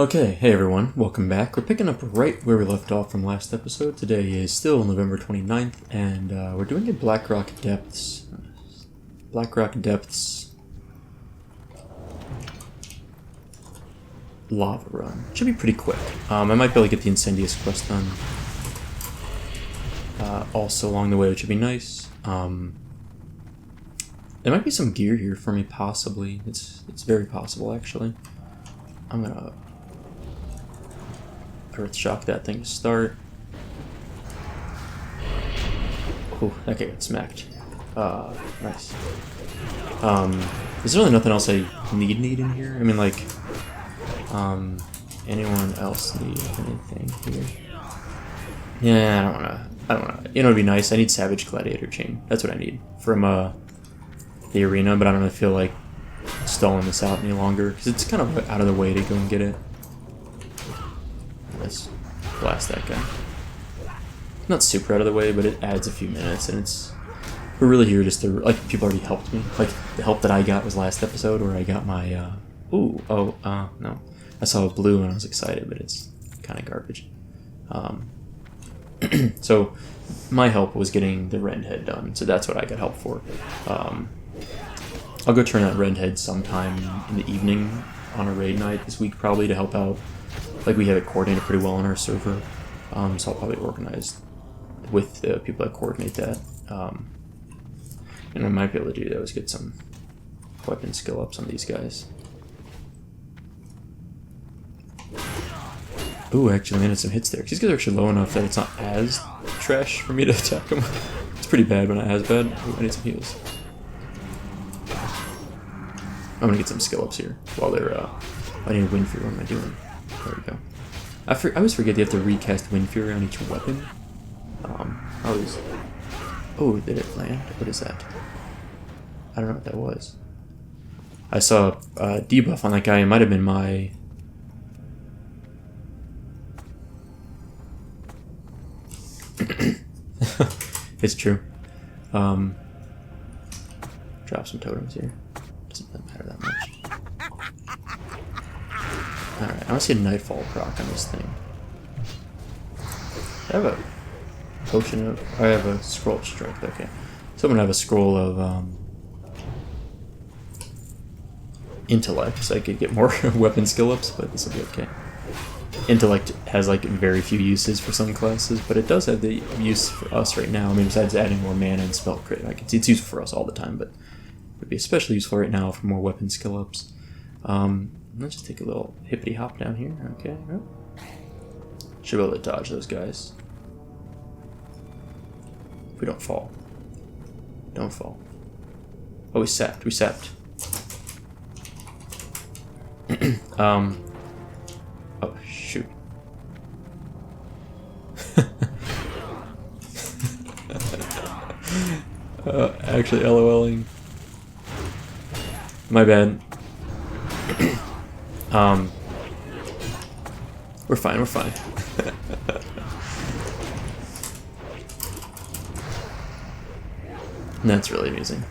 Okay, hey everyone, welcome back. We're picking up right where we left off from last episode. Today is still November 29th, and we're doing a Blackrock Depths. Blackrock Depths lava run. Should be pretty quick. I might be able to get the Incendious quest done also along the way, which would be nice. There might be some gear here for me, possibly. It's very possible, actually. I'm gonna Earth Shock that thing to start. Oh, that guy got smacked. Nice. There's really nothing else I need in here. I mean, like, anyone else need anything here? Yeah, I don't wanna. You know, it'd be nice. I need Savage Gladiator Chain. That's what I need from the arena, but I don't really feel like stalling this out any longer because it's kind of out of the way to go and get it. Let's blast that guy. Not super out of the way, but it adds a few minutes, and we're really here just to, like, people already helped me. Like, the help that I got was last episode where I got my, no. I saw a blue and I was excited, but it's kind of garbage. So, my help was getting the Rend Head done, so that's what I got help for. I'll go turn that Rend Head sometime in the evening on a raid night this week, probably, to help out. Like, we have it coordinated pretty well on our server, so I'll probably organize with the people that coordinate that. And I might be able to do that is get some weapon skill ups on these guys. Ooh, actually landed some hits there. These guys are actually low enough that it's not as trash for me to attack them. It's pretty bad, but not as bad. Ooh, I need some heals. I'm gonna get some skill ups here while they're. I need a Wind Fury. What am I doing? There we go. I always forget you have to recast Wind Fury on each weapon. Oh, did it land? What is that? I don't know what that was. I saw a debuff on that guy. It might have been my. It's true. Drop some totems here. Doesn't matter that much. Alright, I want to see a Nightfall proc on this thing. I have a potion of. I have a scroll of strength, okay. So I'm gonna have a scroll of intellect, so I could get more weapon skill ups, but this will be okay. Intellect has like very few uses for some classes, but it does have the use for us right now. I mean, besides adding more mana and spell crit, like it's useful for us all the time, but it would be especially useful right now for more weapon skill ups. Let's just take a little hippity hop down here. Okay. Oh. Should be able to dodge those guys. If we don't fall. Don't fall. Oh, we sapped. We sapped. Oh, shoot. Actually LOLing. My bad. We're fine, we're fine. That's really amusing.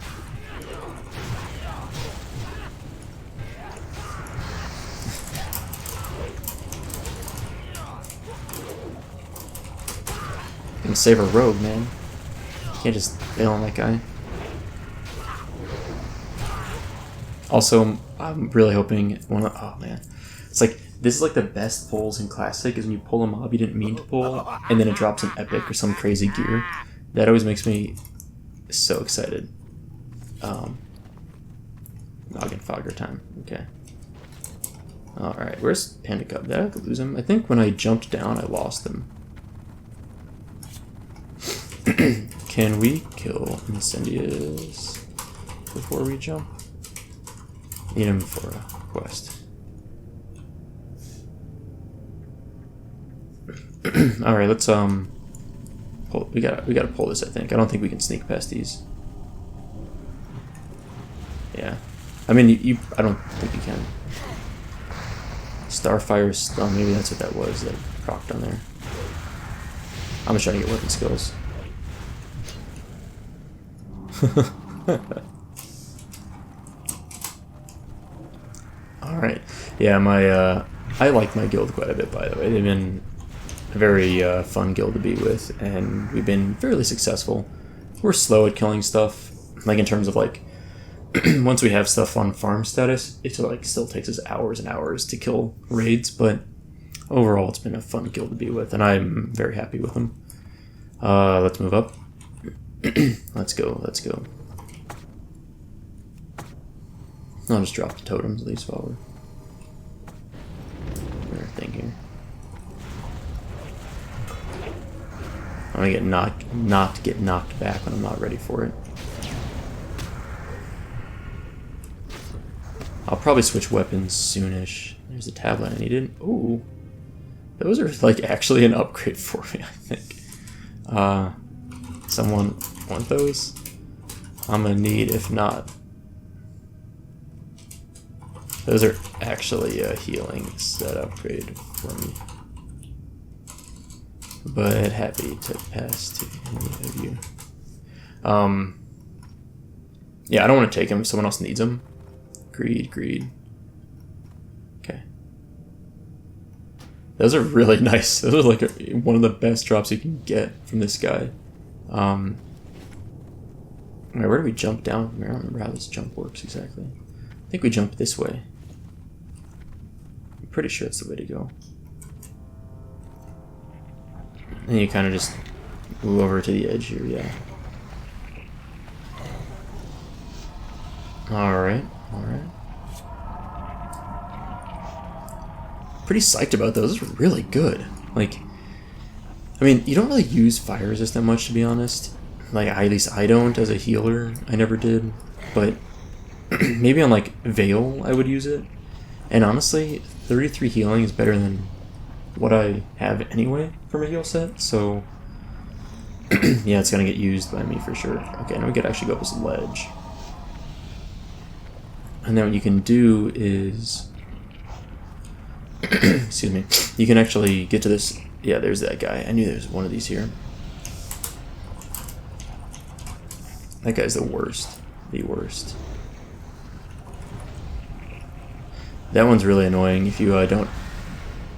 Gonna save a rogue, man. You can't just bail on that guy. Also, I'm really hoping oh man. It's like, this is like the best pulls in Classic, is when you pull a mob you didn't mean to pull, and then it drops an epic or some crazy gear. That always makes me so excited. Noggin Fogger time. Okay. Alright, where's Panda Cub? Did I lose him? I think when I jumped down, I lost him. Can we kill Incendious before we jump? Need him for a quest. Alright, let's pull, we gotta pull this, I think. I don't think we can sneak past these. Yeah. I mean I don't think you can. Starfire stun, maybe that's what that was that procced on there. I'm just trying to get weapon skills. Alright. Yeah, my I like my guild quite a bit, by the way. They've been a very fun guild to be with, and we've been fairly successful. We're slow at killing stuff, like in terms of like, once we have stuff on farm status, it like still takes us hours and hours to kill raids, but overall it's been a fun guild to be with, and I'm very happy with them. Let's move up. Let's go. I'll just drop the totems at least while we're thinking. I'm gonna get not get knocked back when I'm not ready for it. I'll probably switch weapons soonish. There's a tablet I needed. Ooh, those are like actually an upgrade for me, I think. Someone want those? I'm gonna need, if not. Those are actually a healing set upgrade for me. But happy to pass to any of you. Yeah, I don't want to take them if someone else needs them. Greed. Okay. Those are really nice. Those are like one of the best drops you can get from this guy. Where do we jump down? I don't remember how this jump works exactly. I think we jump this way. I'm pretty sure it's the way to go. And you kind of just move over to the edge here, yeah. Alright. Pretty psyched about those. Those are really good. Like, I mean, you don't really use fire resist that much, to be honest. Like, at least I don't as a healer. I never did. But maybe on, like, Veil, I would use it. And honestly, 33 healing is better than what I have anyway for my heal set, so yeah, it's gonna get used by me for sure. Okay, now we could actually go up this ledge. And then what you can do is excuse me, you can actually get to this. Yeah, there's that guy. I knew there was one of these here. That guy's the worst. The worst. That one's really annoying. If you don't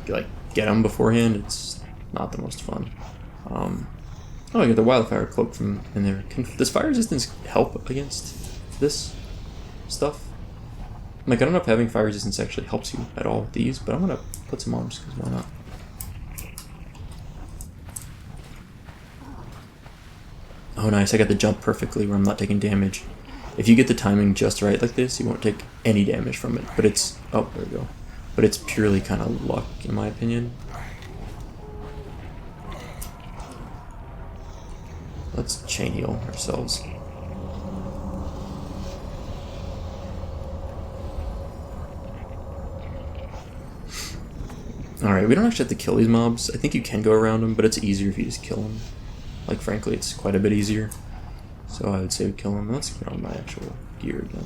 like get them beforehand, it's not the most fun. Oh, I got the wildfire cloak from in there. Does fire resistance help against this stuff? Like, I don't know if having fire resistance actually helps you at all with these, but I'm gonna put some on just because why not? Oh, nice. I got the jump perfectly where I'm not taking damage. If you get the timing just right like this, you won't take any damage from it. But it's... oh, there we go. But it's purely kind of luck, in my opinion. Let's chain heal ourselves. Alright, we don't actually have to kill these mobs. I think you can go around them, but it's easier if you just kill them. Like, frankly, it's quite a bit easier. So I would say we kill them. Let's get on my actual gear again.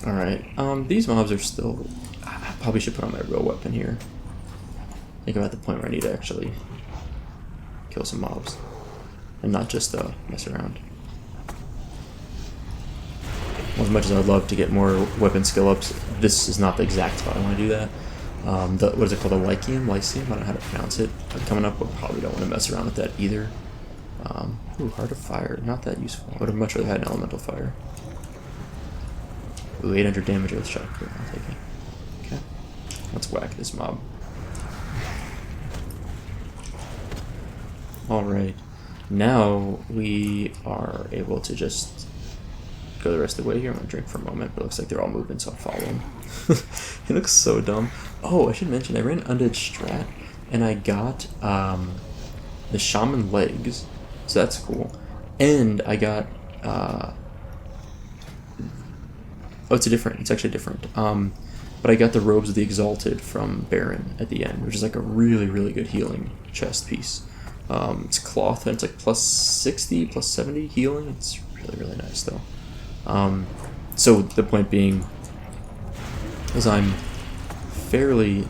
Alright, these mobs are still... I probably should put on my real weapon here. I think I'm at the point where I need to actually kill some mobs. And not just mess around. Well, as much as I'd love to get more weapon skill ups, this is not the exact spot I want to do that. What is it called? A Lycium? I don't know how to pronounce it. Coming up, we probably don't want to mess around with that either. Ooh, Heart of Fire. Not that useful. I would have much rather had an Elemental Fire. Ooh, 800 damage with Shock. I'll take it. Okay. Let's whack this mob. Alright. Now we are able to just go the rest of the way here. I'm going to drink for a moment, but it looks like they're all moving, so I'll follow them. It looks so dumb. Oh, I should mention, I ran Undead Strat, and I got the Shaman legs, so that's cool. And I got... oh, it's actually different. But I got the Robes of the Exalted from Baron at the end, which is like a really, really good healing chest piece. It's cloth, and it's like plus 60, plus 70 healing. It's really, really nice, though. So the point being is I'm fairly...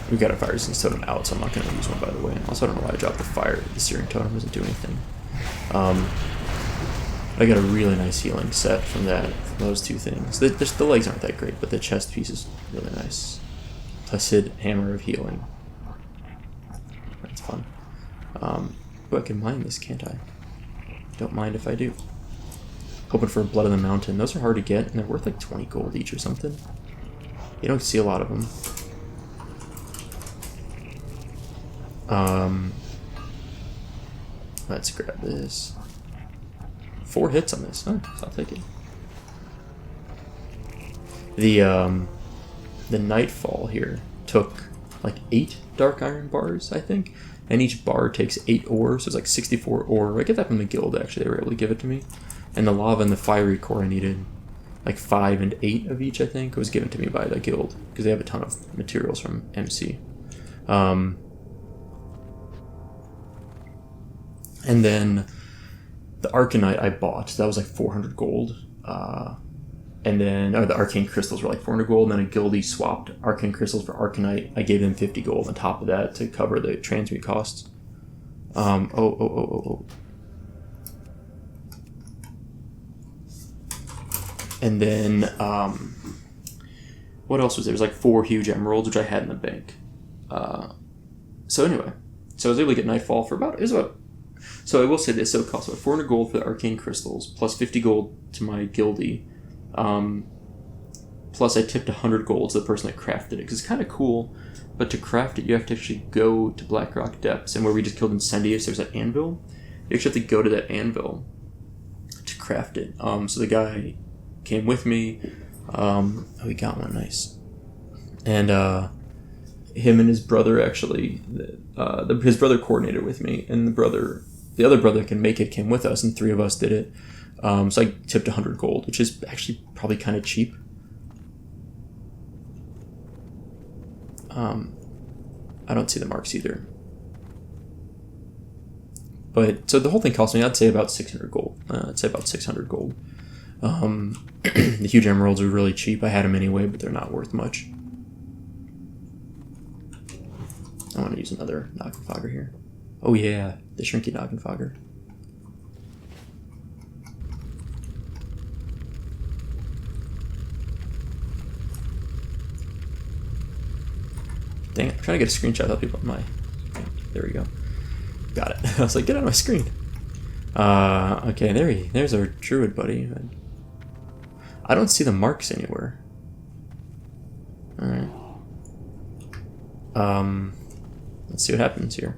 We've got a fire resistance totem out, so I'm not going to use one, by the way. Also, I don't know why I dropped the fire. The searing totem doesn't do anything. I got a really nice healing set from that, from those two things. The legs aren't that great, but the chest piece is really nice. Blessed Hammer of Healing. That's fun. Oh, I can mine this, can't I? Don't mind if I do. Hoping for Blood on the Mountain. Those are hard to get, and they're worth like 20 gold each or something. You don't see a lot of them. Let's grab this. 4 hits on this. Oh, so I'll take it. The Nightfall here took like 8 Dark Iron bars, I think. And each bar takes 8 ore, so it's like 64 ore. I get that from the guild, actually. They were able to give it to me. And the lava and the fiery core I needed like 5 and 8 of each, I think. It was given to me by the guild, because they have a ton of materials from MC. And then the Arcanite I bought, that was like 400 gold. And then the Arcane Crystals were like 400 gold, and then a guildie swapped Arcane Crystals for Arcanite. I gave them 50 gold on top of that to cover the transmute costs. And then, what else was there? It was like 4 huge emeralds, which I had in the bank. So anyway, so I was able to get Nightfall for about, so I will say this, so it cost about 400 gold for the Arcane Crystals, plus 50 gold to my guildie. Plus I tipped 100 gold to the person that crafted it, because it's kind of cool, but to craft it you have to actually go to Blackrock Depths, and where we just killed Incendius, there's that anvil. You actually have to go to that anvil to craft it. So the guy came with me. We got one, nice. And him and his brother actually, his brother coordinated with me, and the other brother that can make it came with us, and 3 of us did it. So I tipped 100 gold, which is actually probably kind of cheap. I don't see the marks either. But, so the whole thing cost me, I'd say about 600 gold. The huge emeralds are really cheap. I had them anyway, but they're not worth much. I want to use another Noggenfogger here. Oh yeah, the Shrinky Noggenfogger. Dang it, I'm trying to get a screenshot of people on my... There we go. Got it. I was like, get out of my screen. Okay, there's our druid buddy. I don't see the marks anywhere. Alright. Let's see what happens here.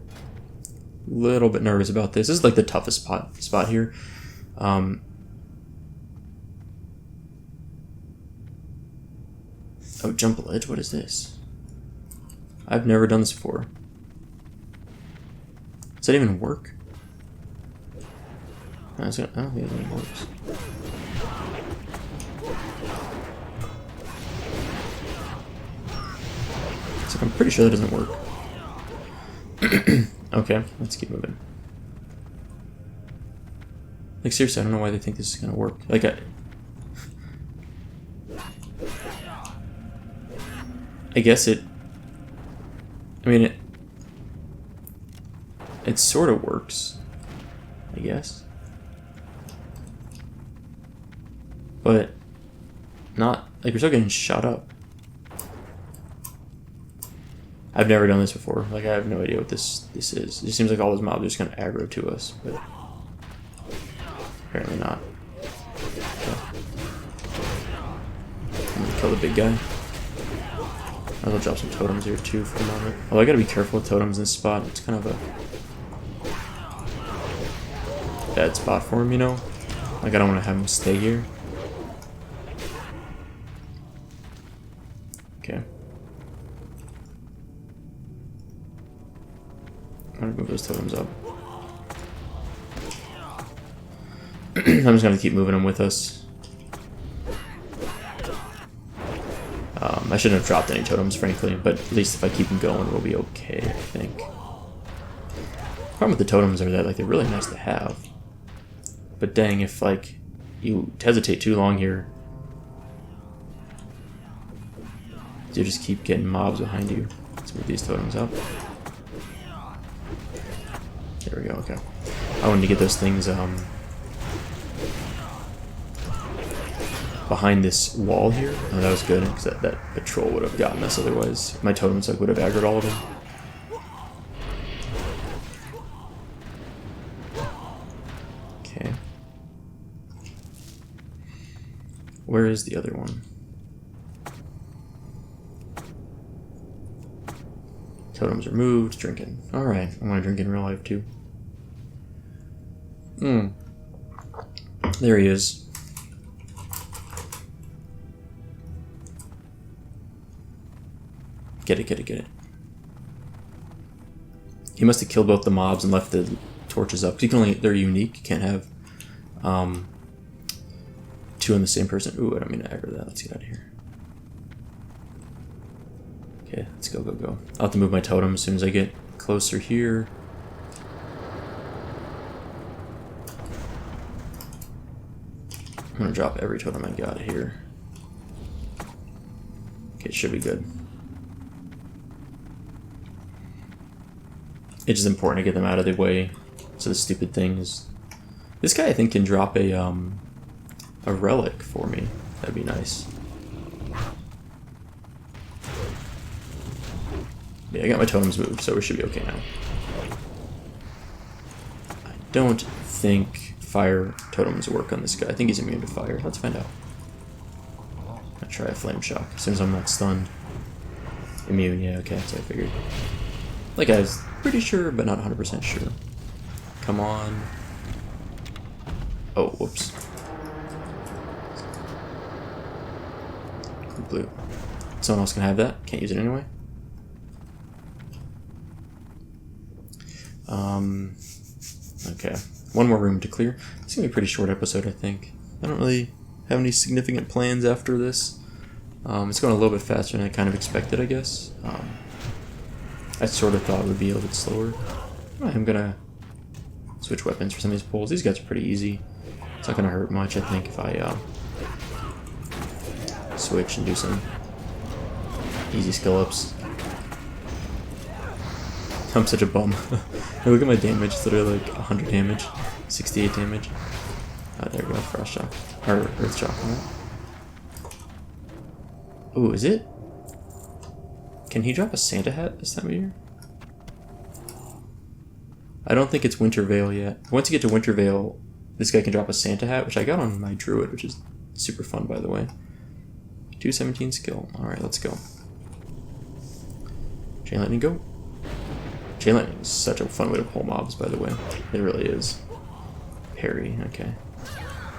A little bit nervous about this. This is like the toughest spot here. Oh, jump ledge, what is this? I've never done this before. Does that even work? I don't think it even works. It's like, I'm pretty sure that doesn't work. Okay, let's keep moving. Like, seriously, I don't know why they think this is gonna work. Like, I guess it... I mean, it sort of works, I guess. But not, like, we're still getting shot up. I've never done this before. Like, I have no idea what this is. It just seems like all those mobs are just kind of aggro to us, but apparently not. Okay. I'm gonna kill the big guy. I'll drop some totems here too for a moment. Oh, I gotta be careful with totems in this spot. It's kind of a bad spot for him, you know? Like, I don't want to have him stay here. Okay. I'm gonna move those totems up. I'm just gonna keep moving them with us. I shouldn't have dropped any totems, frankly, but at least if I keep them going, we'll be okay, I think. The problem with the totems are that, like, they're really nice to have. But dang, if, like, you hesitate too long here, you just keep getting mobs behind you. Let's move these totems up. There we go, okay. I wanted to get those things, behind behind this wall here. Oh, that was good, because that patrol would have gotten us otherwise. My totems like would have aggroed all of them. Okay. Where is the other one? Totems removed, drinking. Alright, I want to drink in real life too. There he is. Get it, get it, get it. He must have killed both the mobs and left the torches up. You can only, they're unique. You can't have two on the same person. Ooh, I don't mean to aggro that. Let's get out of here. Okay, let's go, go, go. I'll have to move my totem as soon as I get closer here. I'm gonna drop every totem I got here. Okay, it should be good. It's just important to get them out of the way. So the stupid things. This guy I think can drop a relic for me. That'd be nice. Yeah, I got my totems moved, so we should be okay now. I don't think fire totems work on this guy. I think he's immune to fire. Let's find out. I'll try a flame shock as soon as I'm not stunned. Immune, yeah, okay, that's what I figured. Like I was pretty sure, but not 100% sure. Come on. Oh, whoops. Blue. Someone else can have that. Can't use it anyway. Okay. One more room to clear. It's gonna be a pretty short episode, I think. I don't really have any significant plans after this. It's going a little bit faster than I kind of expected, I guess. I sort of thought it would be a little bit slower. I'm gonna switch weapons for some of these pulls. These guys are pretty easy. It's not gonna hurt much, I think, if I switch and do some easy skill ups. I'm such a bum. Hey, look at my damage. It's literally like 100 damage, 68 damage. There we go. Frost shock or earth shock on that. Ooh, is it? Can he drop a Santa hat this time of year? I don't think it's Winter Veil yet. Once you get to Winter Veil, this guy can drop a Santa hat, which I got on my Druid, which is super fun, by the way. 217 skill. Alright, let's go. Chain Lightning, go. Chain Lightning is such a fun way to pull mobs, by the way. It really is. Parry, okay.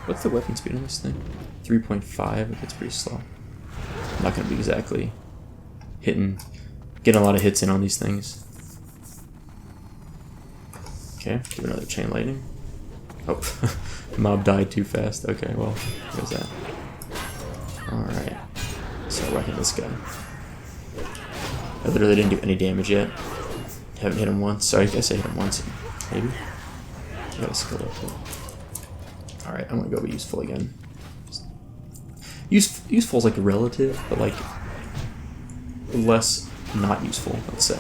What's the weapon speed on this thing? 3.5, it's pretty slow. Not going to be exactly getting a lot of hits in on these things. Okay, give another Chain Lightning. Oh, mob died too fast. Okay, well, there's that. Alright, so whacking this guy. I literally didn't do any damage yet. Haven't hit him once. Sorry, I guess I hit him once. Maybe. I gotta skill up here. Alright, I'm gonna go be useful again. Useful is like relative, but like less not useful, let's say.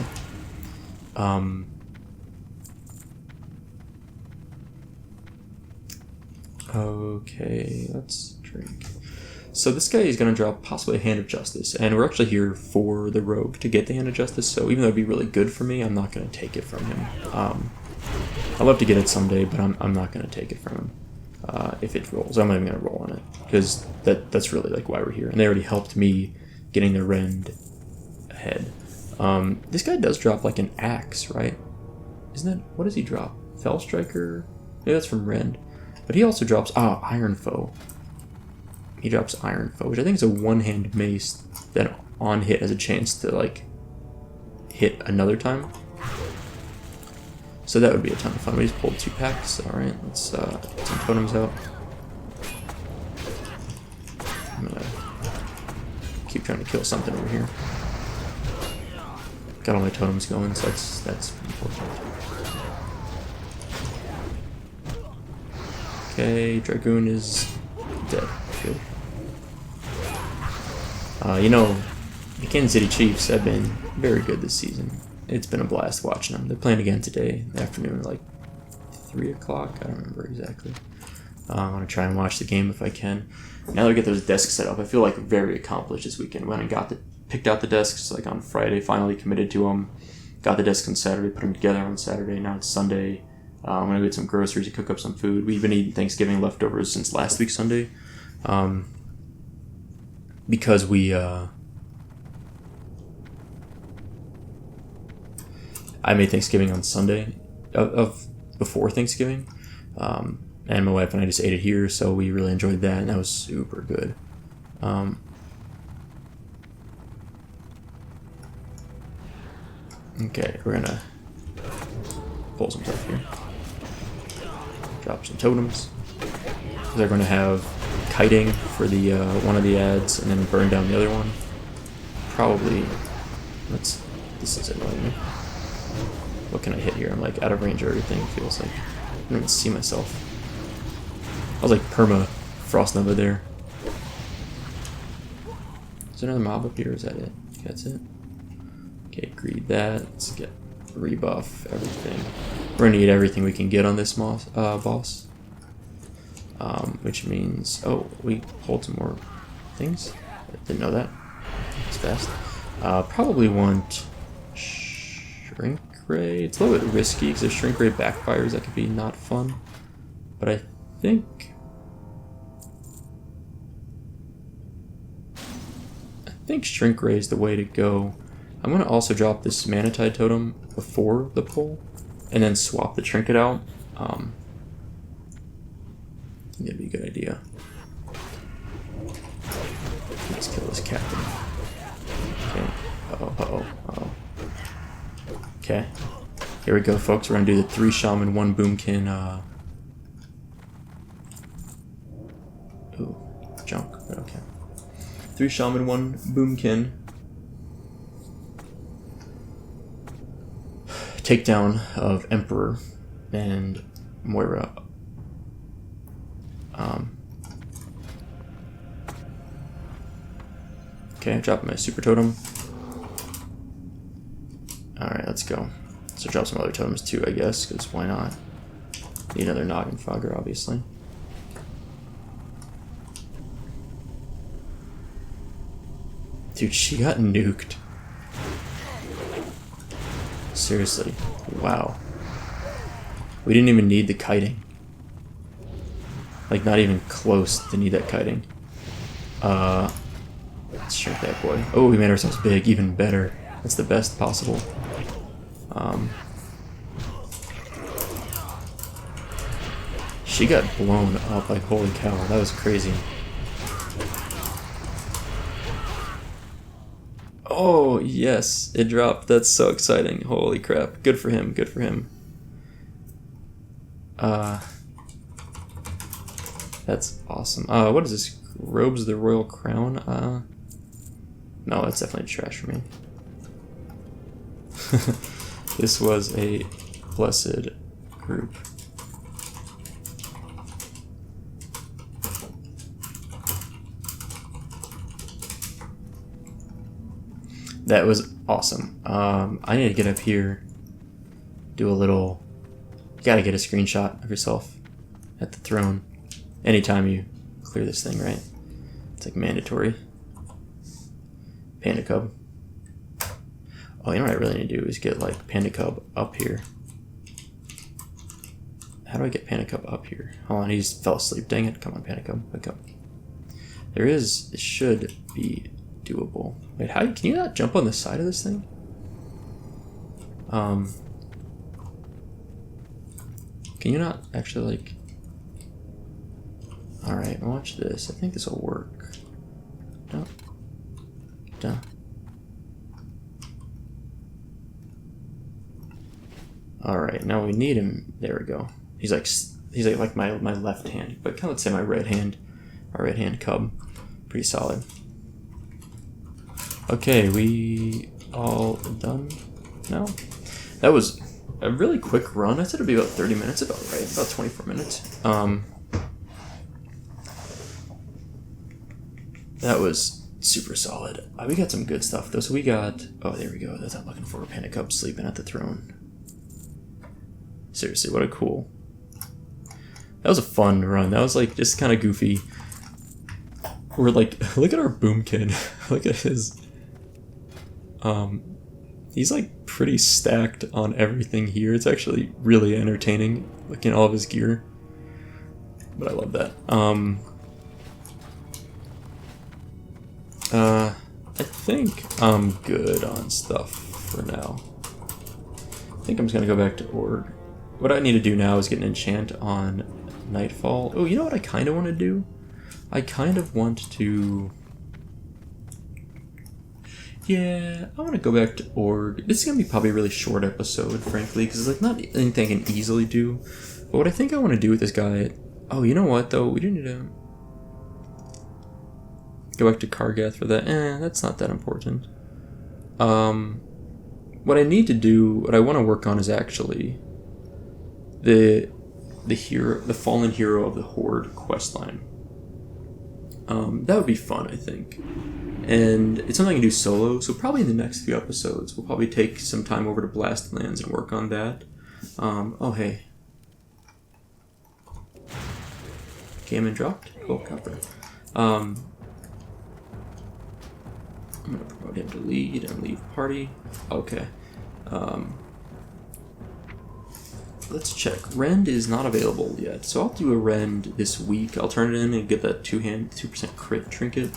Okay, let's drink. So this guy is going to drop possibly a Hand of Justice, and we're actually here for the Rogue to get the Hand of Justice, so even though it'd be really good for me, I'm not going to take it from him. I'd love to get it someday, but I'm not going to take it from him. If it rolls, I'm not even going to roll on it, because that's really like why we're here, and they already helped me getting the Rend ahead. This guy does drop like an axe, right? Isn't that, what does he drop? Fell Striker? Maybe that's from Rend. But he also drops, Iron Foe. He drops Iron Foe, which I think is a one-hand mace that on hit has a chance to like hit another time. So that would be a ton of fun. We just pulled 2 packs. Alright, let's get some totems out. I'm gonna keep trying to kill something over here. Got all my totems going, so that's important. Okay, Dragoon is dead. Good. You know, the Kansas City Chiefs have been very good this season. It's been a blast watching them. They're playing again today in the afternoon, like 3 o'clock. I don't remember exactly. I want to try and watch the game if I can. Now that I get those desks set up, I feel like very accomplished this weekend. When I picked out the desks like on Friday, finally committed to them. Got the desks on Saturday, put them together on Saturday. Now it's Sunday. I'm gonna get some groceries to cook up some food. We've been eating Thanksgiving leftovers since last week Sunday, because we. I made Thanksgiving on Sunday of before Thanksgiving, and my wife and I just ate it here, so we really enjoyed that, and that was super good. Okay, we're gonna pull some stuff here. Drop some totems. They're gonna have kiting for the one of the ads, and then burn down the other one. Probably. This is annoying me. What can I hit here? I'm like out of range of everything. Feels like I don't even see myself. I was like perma frost nova there. Is there another mob up here? Is that it? That's it. Okay, greed that. Let's get rebuff everything. We're gonna need everything we can get on this boss. Which means, oh, we hold some more things. I didn't know that. It's fast. Probably want shrink ray. It's a little bit risky because if shrink ray backfires, that could be not fun. But I think shrink ray is the way to go. I'm gonna also drop this manatide totem before the pull, and then swap the trinket out. I think that'd be a good idea. Let's kill this captain. Okay. Uh-oh. Okay. Here we go, folks. We're gonna do the 3 Shaman, 1 Boomkin, ooh, junk, but okay. 3 Shaman, 1 Boomkin. Takedown of Emperor and Moira. Okay, I'm dropping my super totem. Alright, let's go. So drop some other totems too, I guess, because why not? Need another Noggin Fogger, obviously. Dude, she got nuked. Seriously. Wow. We didn't even need the kiting. Like, not even close to need that kiting. Let's shrink that boy. Oh, we made ourselves big. Even better. That's the best possible. She got blown up. Like, holy cow. That was crazy. Oh, yes. It dropped. That's so exciting. Holy crap. Good for him. Good for him. That's awesome. What is this? Robes of the Royal Crown? No, that's definitely trash for me. This was a blessed group. That was awesome. I need to get up here, do a little. You gotta get a screenshot of yourself at the throne anytime you clear this thing, right? It's like mandatory. Panda Cub. Oh, you know what I really need to do is get like Panda Cub up here. How do I get Panda Cub up here? Hold on, he just fell asleep. Dang it. Come on, Panda Cub. Wake up. It should be doable. Wait, can you not jump on the side of this thing? Can you not actually like... Alright, watch this. I think this will work. Duh. Alright, now we need him. There we go. He's like my left hand, but kind of let's say my right hand. Our right hand cub. Pretty solid. Okay, we all done now? That was a really quick run. I said it'd be about 30 minutes, about right, about 24 minutes. That was super solid. We got some good stuff though. So we got, oh, there we go. That's what I'm looking for. Panda Cub sleeping at the throne. Seriously, what a cool. That was a fun run. That was like just kind of goofy. We're like, look at our Boomkin. Look at his. He's like pretty stacked on everything here. It's actually really entertaining looking at all of his gear. But I love that. I think I'm good on stuff for now. I think I'm just gonna go back to Org. What I need to do now is get an enchant on Nightfall. Oh, you know what I kind of want to do? I kind of want to... Yeah, I want to go back to Org. This is going to be probably a really short episode, frankly, because it's like not anything I can easily do. But what I think I want to do with this guy... Oh, you know what, though? We do need to... Go back to Kargath for that. That's not that important. What I need to do, what I want to work on is actually... The fallen hero of the Horde questline. That would be fun, I think. And it's something I can do solo, so probably in the next few episodes, we'll probably take some time over to Blastlands and work on that. Oh, hey. Came and dropped? Cool, copper. I'm going to promote him to lead and leave party. Okay. Let's check. Rend is not available yet, so I'll do a Rend this week. I'll turn it in and get that 2% crit trinket,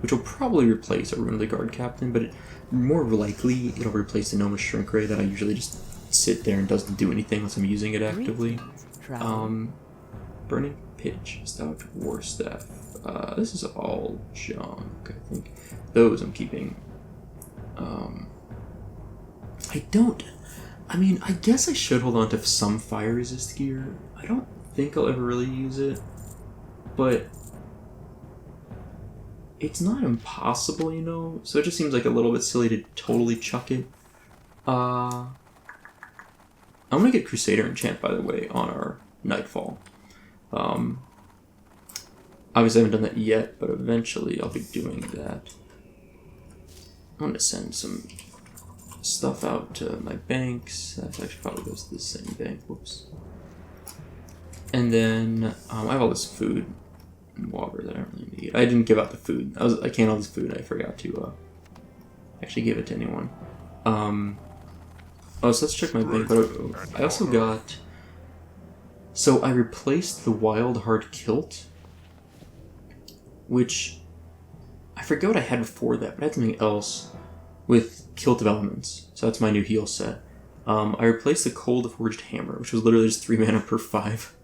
which will probably replace a Rune of the Guard Captain, but more likely it'll replace the Noma Shrink Ray that I usually just sit there and doesn't do anything unless I'm using it actively. Burning Pitch, Stout War Staff. This is all junk, I think. Those I'm keeping. I guess I should hold on to some fire resist gear. I don't think I'll ever really use it, but it's not impossible, you know? So it just seems like a little bit silly to totally chuck it. I'm gonna get Crusader Enchant, by the way, on our Nightfall. Obviously I haven't done that yet, but eventually I'll be doing that. I'm gonna send some stuff out to my banks. That actually probably goes to the same bank. Whoops. And then I have all this food and water that I don't really need. I didn't give out the food. I canned all this food and I forgot to actually give it to anyone. So let's check my bank. But I also got... So I replaced the Wild Heart Kilt, which I forget what I had before that, but I had something else with Kilt of Elements. So that's my new heal set. I replaced the Cold Forged Hammer, which was literally just 3 mana per 5,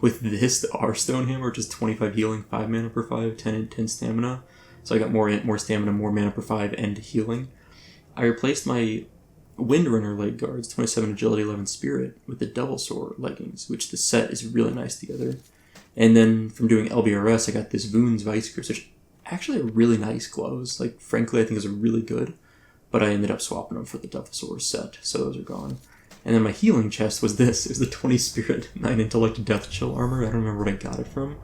with this, the R-Stone Hammer, which is 25 healing, 5 mana per 5, 10 stamina. So I got more stamina, more mana per 5, and healing. I replaced my Windrunner leg guards, 27 agility, 11 spirit, with the Devil Sword leggings, which the set is really nice together. And then from doing LBRS, I got this Voon's Vice Grips, which actually are really nice gloves. Like, frankly, I think those are really good. But I ended up swapping them for the Devil Sword set, so those are gone. And then my healing chest was this. It was the 20 Spirit, 9 Intellect Death Chill armor. I don't remember what I got it from.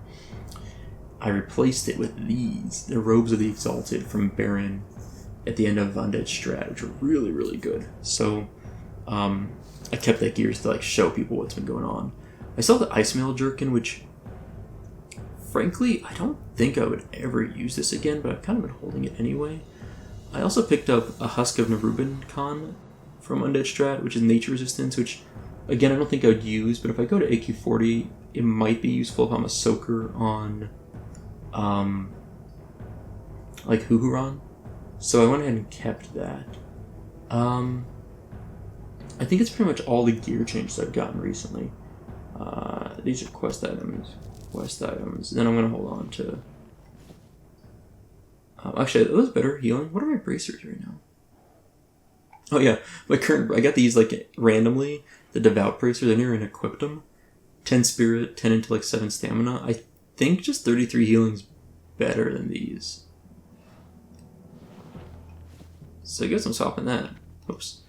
I replaced it with these, the Robes of the Exalted from Baron at the end of Undead Strat, which are really, really good. So I kept that gear to like show people what's been going on. I still have the Icemail Jerkin, which frankly, I don't think I would ever use this again, but I've kind of been holding it anyway. I also picked up a Husk of Neruban Khan from Undead Strat, which is Nature Resistance, which, again, I don't think I would use, but if I go to AQ40, it might be useful if I'm a soaker on, like, Huhuran. So I went ahead and kept that. I think it's pretty much all the gear changes I've gotten recently. These are quest items. Then I'm going to hold on to... actually, are those better healing? What are my bracers right now? Oh yeah, I got these like randomly, the Devout bracers. I never even equipped them. 10 spirit, 10 intellect, 7 stamina. I think just 33 healing's better than these. So I guess I'm swapping that. Oops.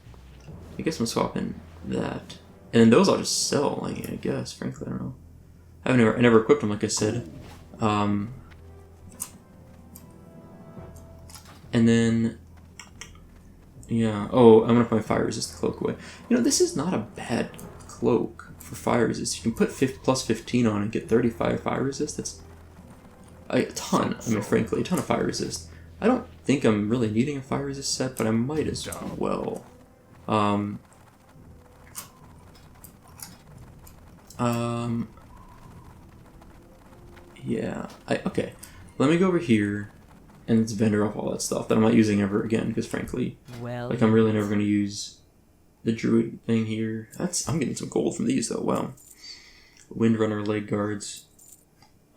I guess I'm swapping that. And then those I'll just sell, like, I guess, frankly, I don't know. I never equipped them, like I said. And then, yeah. Oh, I'm gonna put my fire resist cloak away. You know, this is not a bad cloak for fire resist. You can put plus 15 on and get 35 fire resist. That's a ton. I mean, frankly, a ton of fire resist. I don't think I'm really needing a fire resist set, but I might as well. Yeah. Okay. Let me go over here and let's vendor off all that stuff that I'm not using ever again, because frankly, like I'm really never going to use the druid thing here. I'm getting some gold from these though. Wow. Windrunner leg guards.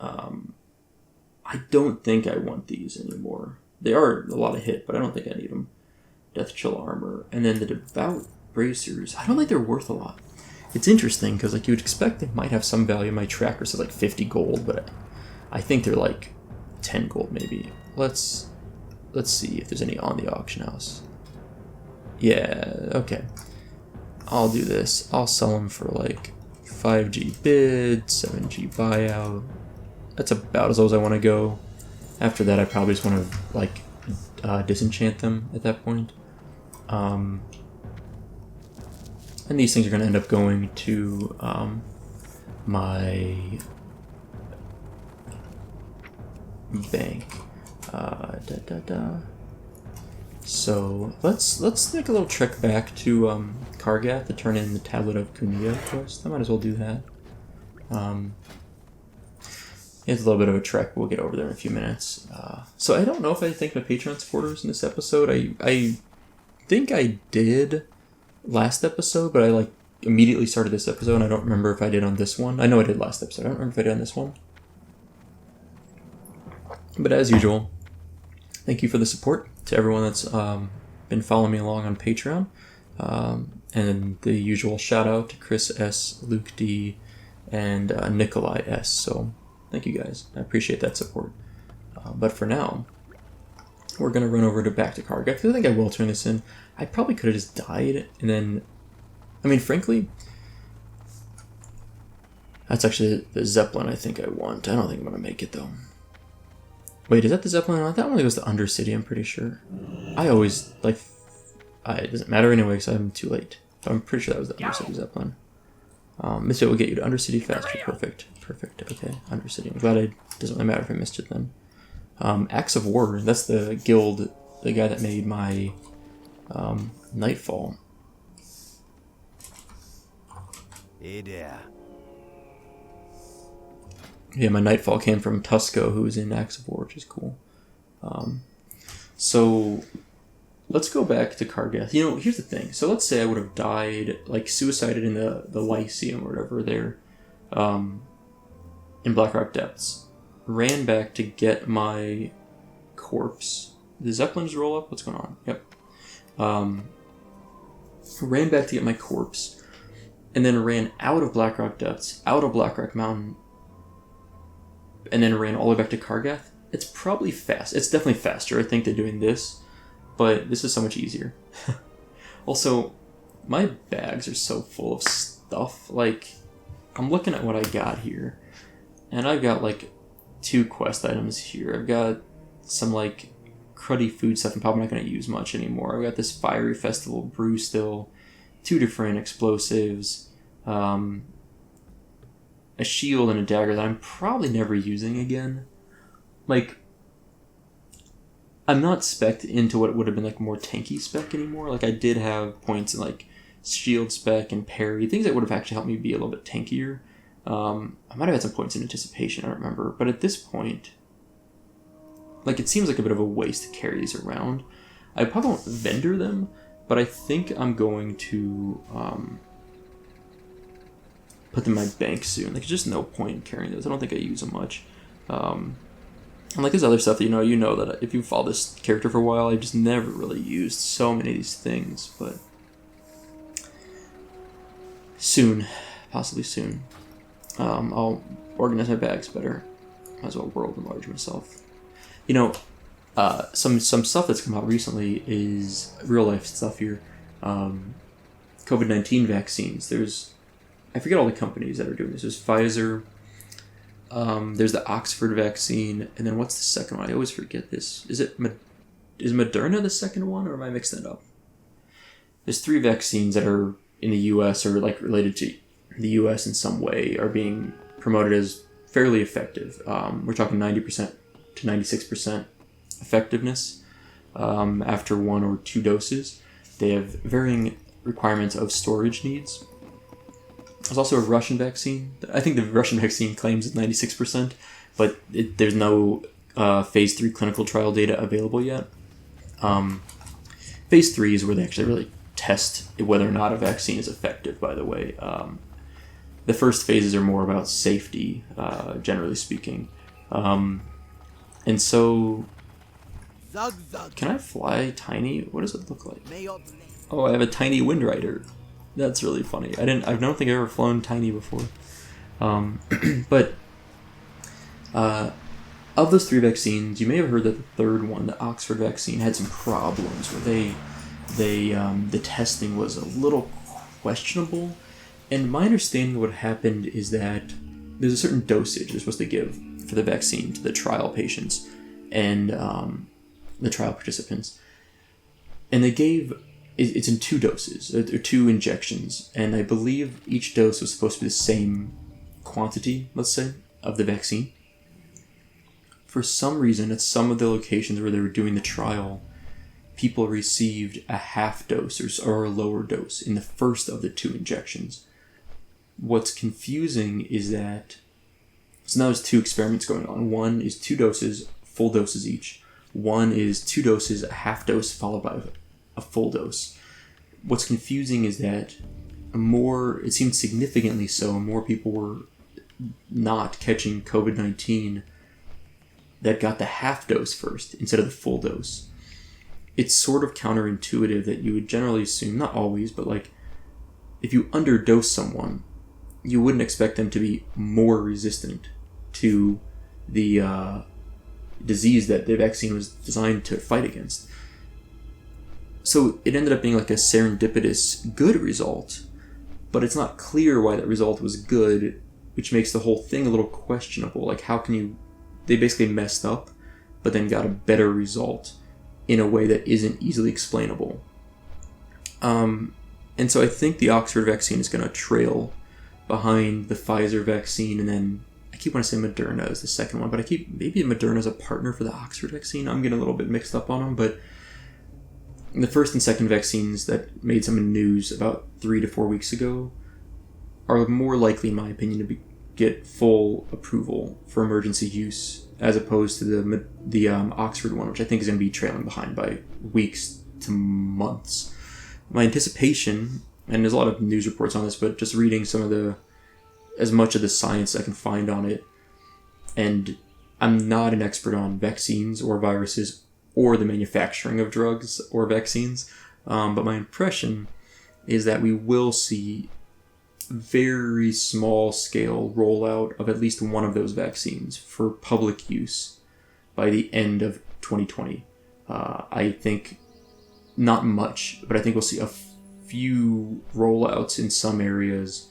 I don't think I want these anymore. They are a lot of hit, but I don't think I need them. Death Chill armor. And then the Devout bracers. I don't think they're worth a lot. It's interesting because like you would expect they might have some value. My tracker says like 50 gold, but I think they're like 10 gold maybe. Let's see if there's any on the auction house. Yeah, okay. I'll do this. I'll sell them for like 5G bid, 7G buyout. That's about as low as I want to go. After that, I probably just want to like disenchant them at that point. And these things are going to end up going to my bank. So let's take a little trek back to Kargath to turn in the Tablet of Kunia quest. I might as well do that. It's a little bit of a trek. We'll get over there in a few minutes. So I don't know if I thanked my Patreon supporters in this episode. I think I did last episode, but I like immediately started this episode, and I don't remember if I did on this one. I know I did last episode. I don't remember if I did on this one. But as usual, thank you for the support to everyone that's been following me along on Patreon. And the usual shout out to Chris S, Luke D, and Nikolai S. So thank you guys. I appreciate that support. But for now, we're going to run over back to Kargath. I think I will turn this in. I probably could have just died and then... I mean, frankly, that's actually the Zeppelin I think I want. I don't think I'm going to make it, though. Wait, is that the Zeppelin? That one goes to Undercity, I'm pretty sure. I always, like... it doesn't matter anyway, because I'm too late. But I'm pretty sure that was the Undercity Zeppelin. Missed it will get you to Undercity faster. Perfect. Perfect. Okay, Undercity. I'm glad it doesn't really matter if I missed it then. Axe of War. That's the guild, the guy that made my Nightfall. Hey there. Yeah, my Nightfall came from Tusco, who's in Axe of War, which is cool. So let's go back to Kargath. You know, here's the thing. So let's say I would have died, like suicided in the Lyceum or whatever there, in Blackrock Depths. Ran back to get my corpse. The Zeppelins roll up? What's going on? Yep. Ran back to get my corpse, and then ran out of Blackrock Depths, out of Blackrock Mountain, and then ran all the way back to Kargath. It's probably fast. It's definitely faster, I think, than doing this, but this is so much easier. Also, my bags are so full of stuff. Like, I'm looking at what I got here, and I've got, like, 2 quest items here. I've got some, like, cruddy food stuff I'm probably not going to use much anymore. I've got this Fiery Festival brew still, 2 different explosives, a shield and a dagger that I'm probably never using again. Like, I'm not spec'd into what would have been, like, more tanky spec anymore. Like, I did have points in, like, shield spec and parry, things that would have actually helped me be a little bit tankier. I might have had some points in anticipation, I don't remember. But at this point, like, it seems like a bit of a waste to carry these around. I probably won't vendor them, but I think I'm going to put them in my bank soon. Like, there's just no point in carrying those. I don't think I use them much. And like this other stuff that you know that if you follow this character for a while, I've just never really used so many of these things, but soon, possibly soon. I'll organize my bags better. Might as well world enlarge myself. You know, some stuff that's come out recently is real life stuff here. COVID-19 vaccines. I forget all the companies that are doing this. There's Pfizer. There's the Oxford vaccine, and then what's the second one? I always forget this. Is Moderna the second one, or am I mixing it up? There's 3 vaccines that are in the U.S. or like related to the US in some way are being promoted as fairly effective. We're talking 90% to 96% effectiveness after 1 or 2 doses. They have varying requirements of storage needs. There's also a Russian vaccine. I think the Russian vaccine claims 96%, but there's no phase 3 clinical trial data available yet. Phase 3 is where they actually really test whether or not a vaccine is effective, by the way. The first phases are more about safety, generally speaking. And so, can I fly tiny? What does it look like? Oh, I have a tiny wind rider. That's really funny. I don't think I've ever flown tiny before. But of those 3 vaccines, you may have heard that the third one, the Oxford vaccine, had some problems where the testing was a little questionable. And my understanding of what happened is that there's a certain dosage they're supposed to give for the vaccine to the trial patients and the trial participants. And they gave, it's in 2 doses, or 2 injections, and I believe each dose was supposed to be the same quantity, let's say, of the vaccine. For some reason, at some of the locations where they were doing the trial, people received a half dose or a lower dose in the first of the 2 injections. What's confusing is that, so now there's 2 experiments going on. One is 2 doses, full doses each. One is 2 doses, a half dose followed by a full dose. What's confusing is that it seemed significantly so, more people were not catching COVID-19 that got the half dose first instead of the full dose. It's sort of counterintuitive that you would generally assume, not always, but like if you underdose someone, you wouldn't expect them to be more resistant to the disease that the vaccine was designed to fight against. So it ended up being like a serendipitous good result, but it's not clear why that result was good, which makes the whole thing a little questionable. Like, how can you... They basically messed up, but then got a better result in a way that isn't easily explainable. And so I think the Oxford vaccine is going to trail behind the Pfizer vaccine, and then I keep wanting to say Moderna is the second one, but maybe Moderna is a partner for the Oxford vaccine. I'm getting a little bit mixed up on them, but the first and second vaccines that made some news about 3 to 4 weeks ago are more likely, in my opinion, to get full approval for emergency use, as opposed to the Oxford one, which I think is going to be trailing behind by weeks to months. My anticipation, and there's a lot of news reports on this, but just reading as much of the science I can find on it, and I'm not an expert on vaccines or viruses or the manufacturing of drugs or vaccines, but my impression is that we will see very small scale rollout of at least one of those vaccines for public use by the end of 2020. I think not much, but I think we'll see a few rollouts in some areas,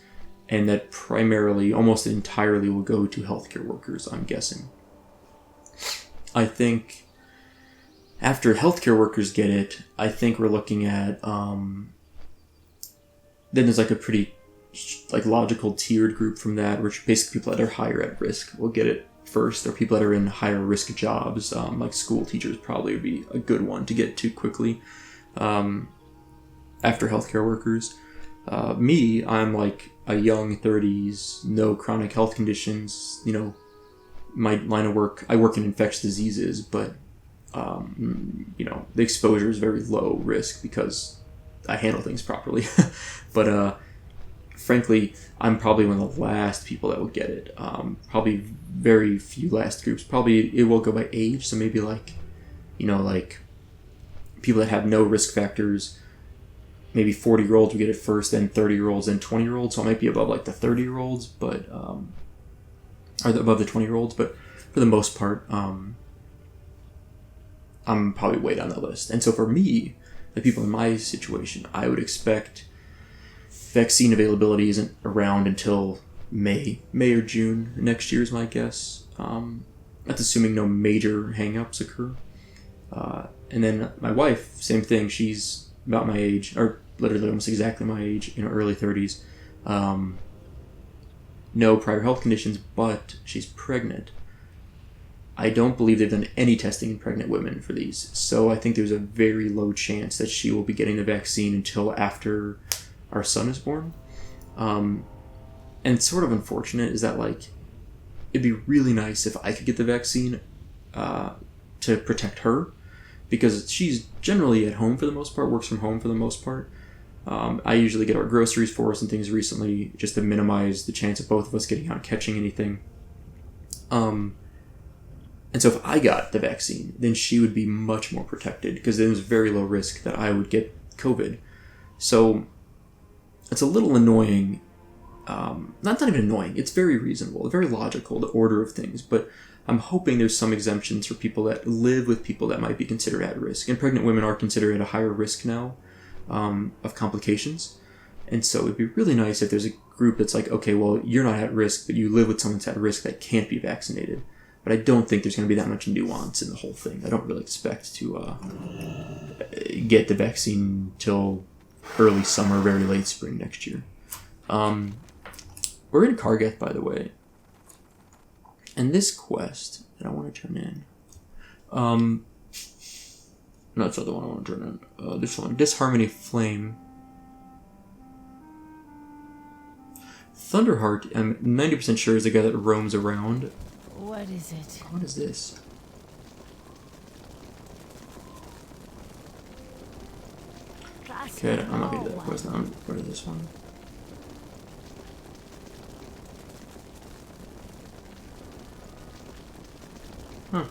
and that primarily, almost entirely, will go to healthcare workers, I'm guessing. I think after healthcare workers get it, I think we're looking at then there's like a pretty logical tiered group from that, which basically people that are higher at risk will get it first, or people that are in higher risk jobs, like school teachers probably would be a good one to get to quickly after healthcare workers. Me, I'm like a young 30s, no chronic health conditions, my line of work, I work in infectious diseases, but the exposure is very low risk because I handle things properly. But frankly, I'm probably one of the last people that will get it. Probably very few last groups. Probably it will go by age. So maybe like people that have no risk factors, maybe 40-year-olds will get it first, then 30-year-olds, then 20-year-olds. So it might be above like the 30-year-olds, but or above the 20-year-olds. But for the most part, I'm probably way down the list. And so for me, the people in my situation, I would expect vaccine availability isn't around until May or June next year is my guess. That's assuming no major hang-ups occur. And then my wife, same thing. She's about my age, or literally almost exactly my age, early 30s. no prior health conditions, but she's pregnant. I don't believe they've done any testing in pregnant women for these, so I think there's a very low chance that she will be getting the vaccine until after our son is born. And it's sort of unfortunate is that, like, it'd be really nice if I could get the vaccine to protect her, because she's generally at home for the most part, works from home for the most part. I usually get our groceries for us and things recently just to minimize the chance of both of us getting out and catching anything. And so if I got the vaccine, then she would be much more protected, because there's very low risk that I would get COVID. So it's a little annoying. Not even annoying. It's very reasonable, very logical, the order of things. But I'm hoping there's some exemptions for people that live with people that might be considered at risk. And pregnant women are considered at a higher risk now of complications. And so it'd be really nice if there's a group that's like, okay, well, you're not at risk, but you live with someone that's at risk that can't be vaccinated. But I don't think there's going to be that much nuance in the whole thing. I don't really expect to get the vaccine till early summer, very late spring next year. We're in Kargath, by the way. And this quest that I want to turn in... no, that's not the one I want to turn in. This one. Disharmony Flame. Thunderheart, I'm 90% sure, is the guy that roams around. What is it? What is this? Okay, I'm not gonna do that quest now. What is this one? Huh.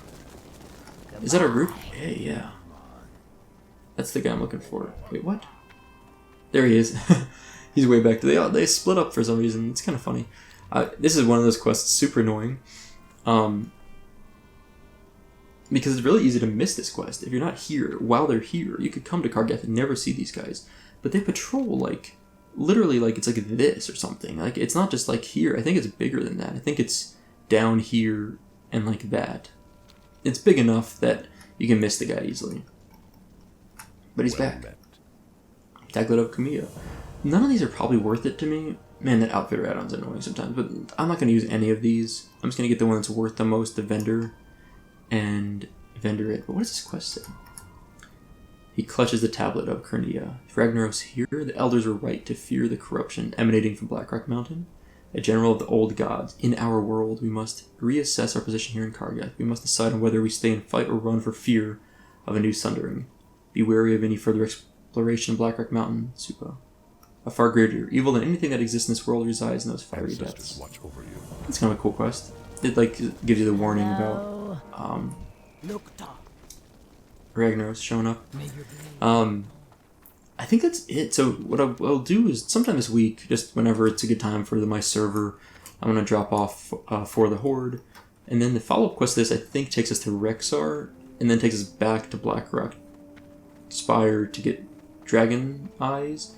Is that a root? Hey, yeah. That's the guy I'm looking for. Wait, what? There he is. He's way back. They split up for some reason. It's kind of funny. This is one of those quests super annoying. Because it's really easy to miss this quest. If you're not here, while they're here, you could come to Kargath and never see these guys. But they patrol, like, literally, like, it's like this or something. Like, it's not just, like, here. I think it's bigger than that. I think it's down here and like that. It's big enough that you can miss the guy easily. But he's back. Taglet of Kamiya. None of these are probably worth it to me. Man, that outfitter add-on's annoying sometimes, but I'm not going to use any of these. I'm just going to get the one that's worth the most, the vendor, and vendor it. But what does this quest say? He clutches the tablet of Kernia. If Ragnaros here, the elders were right to fear the corruption emanating from Blackrock Mountain. A general of the old gods, in our world, we must reassess our position here in Kargath. We must decide on whether we stay and fight or run for fear of a new sundering. Be wary of any further exploration of Blackrock Mountain, Supa. A far greater evil than anything that exists in this world resides in those fiery depths. It's kind of a cool quest. It like gives you the warning about Ragnaros showing up. I think that's it. So what I'll do is sometime this week, just whenever it's a good time for my server, I'm going to drop off for the Horde. And then the follow-up quest to this, I think, takes us to Rexar, and then takes us back to Blackrock Spire to get Dragon Eyes.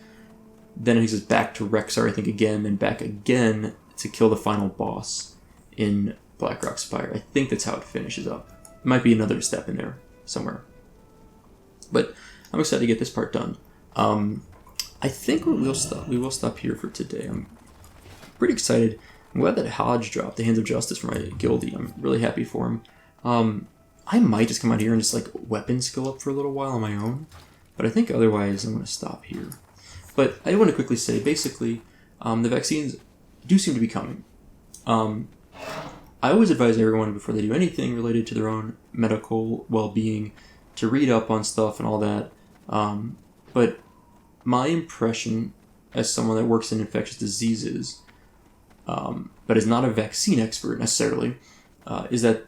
Then it takes us back to Rexar, I think, again, then back again to kill the final boss in Blackrock Spire. I think that's how it finishes up. Might be another step in there somewhere. But I'm excited to get this part done. I think we will stop here for today. I'm pretty excited. I'm glad that Hodge dropped the Hands of Justice for my guildie. I'm really happy for him. I might just come out here and just like weapon skill up for a little while on my own. But I think otherwise I'm going to stop here. But I want to quickly say, basically, the vaccines do seem to be coming. I always advise everyone before they do anything related to their own medical well-being to read up on stuff and all that. But my impression as someone that works in infectious diseases, but is not a vaccine expert necessarily, is that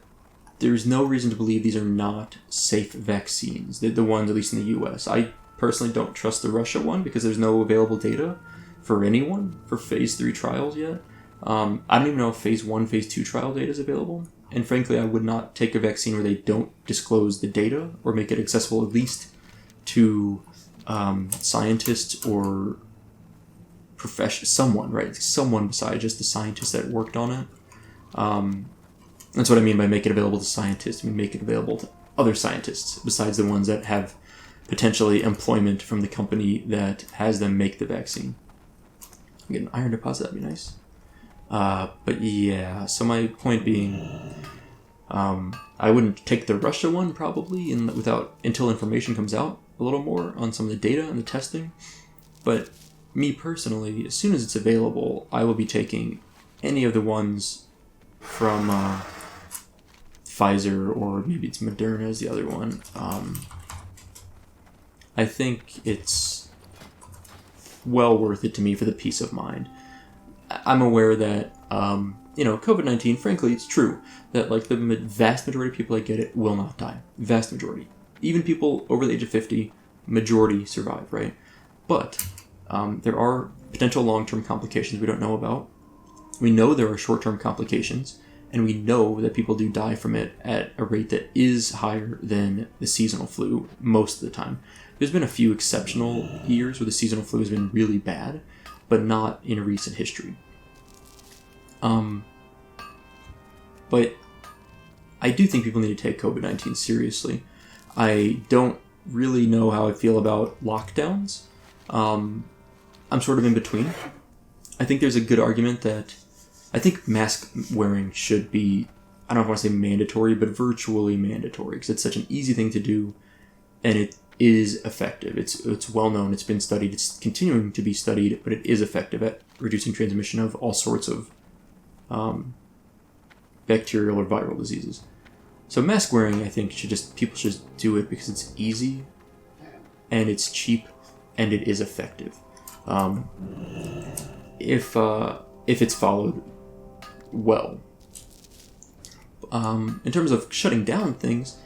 there's no reason to believe these are not safe vaccines. The ones, at least in the US. I personally don't trust the Russia one because there's no available data for anyone for phase 3 trials yet. I don't even know if phase 1, phase 2 trial data is available. And frankly, I would not take a vaccine where they don't disclose the data or make it accessible at least to scientists or someone, right? Someone besides just the scientists that worked on it. That's what I mean by make it available to scientists. I mean make it available to other scientists besides the ones that have potentially employment from the company that has them make the vaccine. Get an iron deposit, that'd be nice. But yeah, so my point being, I wouldn't take the Russia one probably until information comes out a little more on some of the data and the testing. But me personally, as soon as it's available, I will be taking any of the ones from Pfizer, or maybe it's Moderna is the other one. I think it's well worth it to me for the peace of mind. I'm aware that, COVID-19, frankly, it's true that like the vast majority of people that get it will not die. Vast majority. Even people over the age of 50, majority survive, right? But there are potential long-term complications we don't know about. We know there are short-term complications, and we know that people do die from it at a rate that is higher than the seasonal flu most of the time. There's been a few exceptional years where the seasonal flu has been really bad, but not in recent history. But I do think people need to take COVID-19 seriously. I don't really know how I feel about lockdowns. I'm sort of in between. I think there's a good argument that I think mask wearing should be, I don't want to say mandatory, but virtually mandatory, because it's such an easy thing to do, and it is effective. It's well known, it's been studied, it's continuing to be studied, but it is effective at reducing transmission of all sorts of bacterial or viral diseases. So mask wearing, I think, people should do it because it's easy, and it's cheap, and it is effective. If it's followed well. In terms of shutting down things,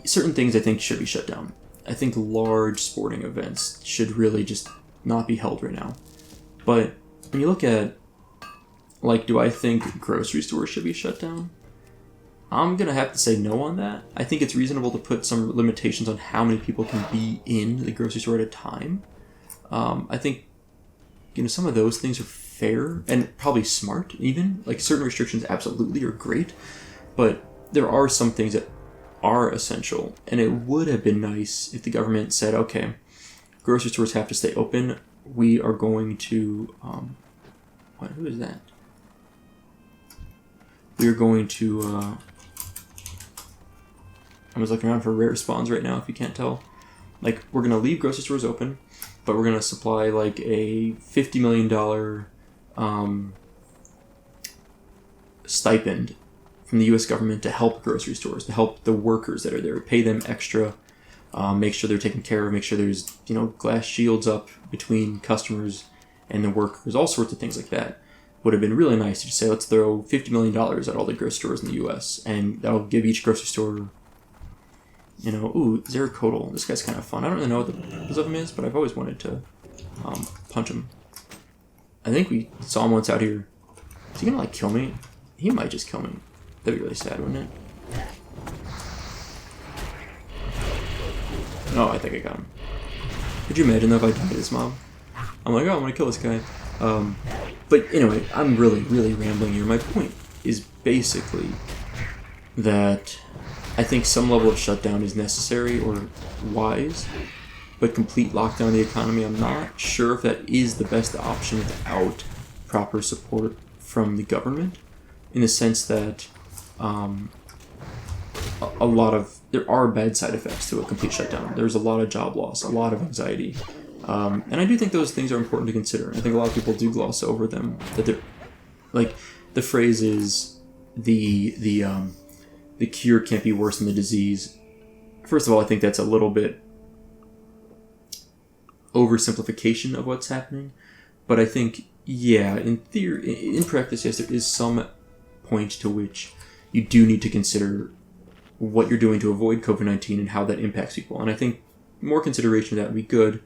certain things I think should be shut down. I think large sporting events should really just not be held right now. But when you look at, like, do I think grocery stores should be shut down? I'm going to have to say no on that. I think it's reasonable to put some limitations on how many people can be in the grocery store at a time. I think, some of those things are fair and probably smart even. Like, certain restrictions absolutely are great, but there are some things that are essential, and it would have been nice if the government said, okay, grocery stores have to stay open. We are going to, who is that? We are going to, I was looking around for rare spawns right now, if you can't tell. Like, we're going to leave grocery stores open, but we're going to supply, like, a $50 million stipend from the U.S. government to help grocery stores, to help the workers that are there, pay them extra, make sure they're taken care of, make sure there's, glass shields up between customers and the workers, all sorts of things like that. Would have been really nice to just say, let's throw $50 million at all the grocery stores in the U.S., and that'll give each grocery store, Zeracodal. This guy's kind of fun. I don't really know what the purpose of him is, but I've always wanted to punch him. I think we saw him once out here. Is he gonna, kill me? He might just kill me. That'd be really sad, wouldn't it? Oh, I think I got him. Could you imagine though if I died to this mob? I'm like, oh, I'm gonna kill this guy. But anyway, I'm really, really rambling here. My point is basically that I think some level of shutdown is necessary or wise, but complete lockdown of the economy, I'm not sure if that is the best option without proper support from the government, in the sense that there are bad side effects to a complete shutdown. There's a lot of job loss, a lot of anxiety. And I do think those things are important to consider. I think a lot of people do gloss over them. That they're, like, the phrase is the cure can't be worse than the disease. First of all, I think that's a little bit oversimplification of what's happening. But I think, yeah, in theory, in practice, yes, there is some point to which you do need to consider what you're doing to avoid COVID-19 and how that impacts people. And I think more consideration of that would be good.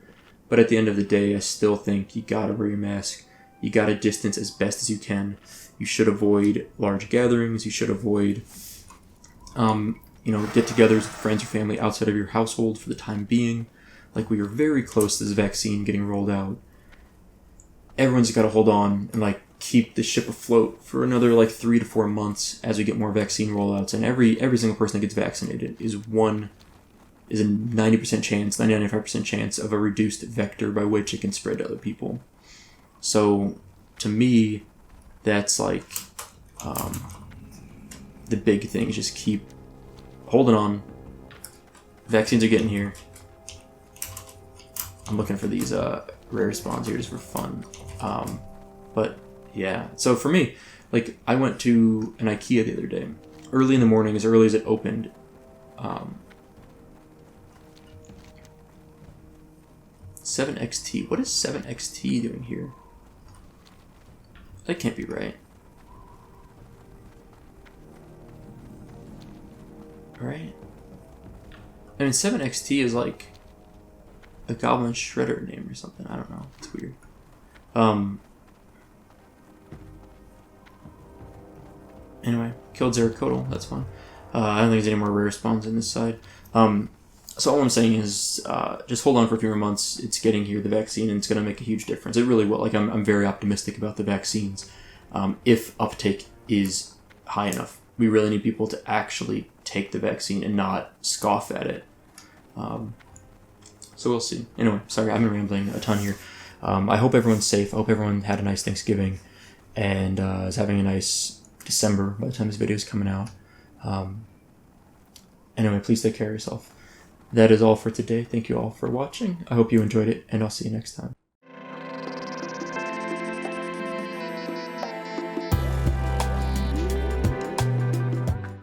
But at the end of the day, I still think you gotta wear your mask. You gotta distance as best as you can. You should avoid large gatherings. You should avoid, get-togethers with friends or family outside of your household for the time being. Like, we are very close to this vaccine getting rolled out. Everyone's got to hold on and, keep the ship afloat for another, 3 to 4 months as we get more vaccine rollouts. And every single person that gets vaccinated is a 90% chance, 95% chance of a reduced vector by which it can spread to other people. So, to me, that's like the big thing. Is just keep holding on. Vaccines are getting here. I'm looking for these rare spawns here just for fun. But yeah, so for me, like I went to an IKEA the other day, early in the morning, as early as it opened. 7XT. What is 7XT doing here? That can't be right. Right? I mean, 7XT is like a Goblin Shredder name or something. I don't know. It's weird. Anyway, killed Zeracodal. That's fine. I don't think there's any more rare spawns in this side. So all I'm saying is just hold on for a few more months. It's getting here, the vaccine, and it's going to make a huge difference. It really will. Like I'm very optimistic about the vaccines. If uptake is high enough, we really need people to actually take the vaccine and not scoff at it. So we'll see. Anyway, sorry, I've been rambling a ton here. I hope everyone's safe. I hope everyone had a nice Thanksgiving and is having a nice December by the time this video is coming out. Anyway, please take care of yourself. That is all for today. Thank you all for watching. I hope you enjoyed it, and I'll see you next time.